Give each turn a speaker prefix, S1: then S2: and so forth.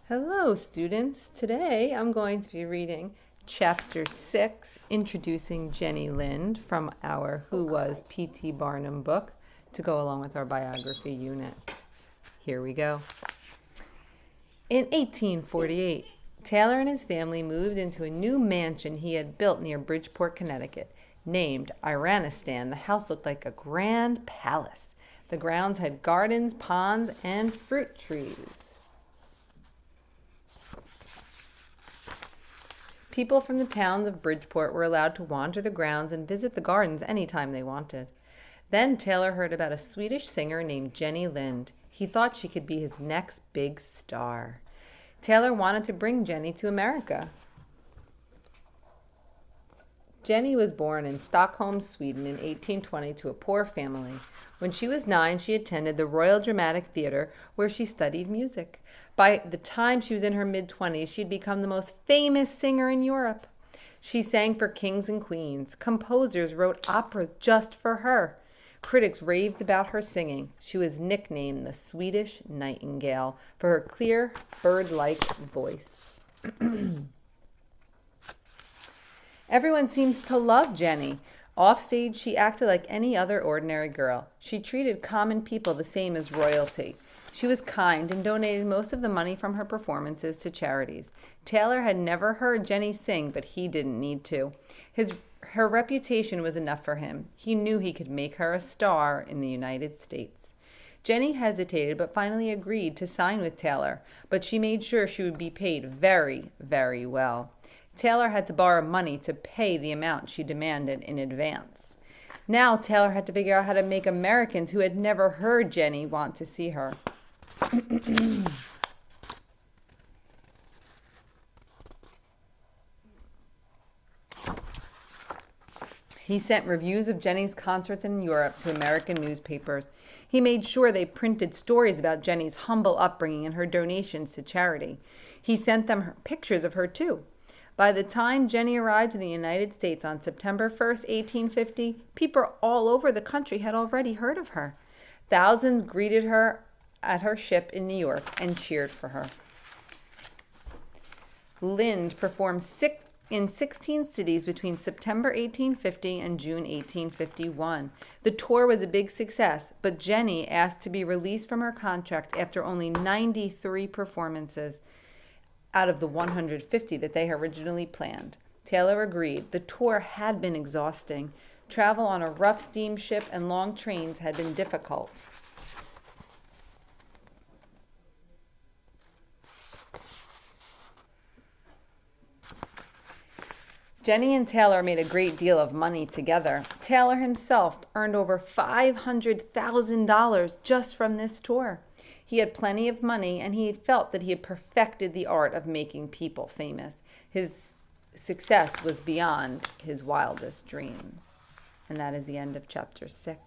S1: Hello, students. Today I'm going to be reading Chapter 6, Introducing Jenny Lind from our Who Was P.T. Barnum book to go along with our biography unit. Here we go. In 1848, Taylor and his family moved into a new mansion he had built near Bridgeport, Connecticut. Named Iranistan, the house looked like a grand palace. The grounds had gardens, ponds, and fruit trees. People from the towns of Bridgeport were allowed to wander the grounds and visit the gardens any time they wanted. Then Taylor heard about a Swedish singer named Jenny Lind. He thought she could be his next big star. Taylor wanted to bring Jenny to America. Jenny was born in Stockholm, Sweden in 1820 to a poor family. When she was 9, she attended the Royal Dramatic Theatre, where she studied music. By the time she was in her mid-20s, she had become the most famous singer in Europe. She sang for kings and queens. Composers wrote operas just for her. Critics raved about her singing. She was nicknamed the Swedish Nightingale for her clear, bird-like voice. Everyone seems to love Jenny. Offstage, she acted like any other ordinary girl. She treated common people the same as royalty. She was kind and donated most of the money from her performances to charities. Taylor had never heard Jenny sing, but he didn't need to. Her reputation was enough for him. He knew he could make her a star in the United States. Jenny hesitated, but finally agreed to sign with Taylor, but she made sure she would be paid very, very well. Taylor had to borrow money to pay the amount she demanded in advance. Now Taylor had to figure out how to make Americans who had never heard Jenny want to see her. He sent reviews of Jenny's concerts in Europe to American newspapers. He made sure they printed stories about Jenny's humble upbringing and her donations to charity. He sent them pictures of her, too. By the time Jenny arrived in the United States on September 1st, 1850, people all over the country had already heard of her. Thousands greeted her at her ship in New York and cheered for her. Lind performed in 16 cities between September 1850 and June 1851. The tour was a big success, but Jenny asked to be released from her contract after only 93 performances out of the 150 that they originally planned. Taylor agreed. The tour had been exhausting. Travel on a rough steamship and long trains had been difficult. Jenny and Taylor made a great deal of money together. Taylor himself earned over $500,000 just from this tour. He had plenty of money, and he felt that he had perfected the art of making people famous. His success was beyond his wildest dreams. And that is the end of chapter 6.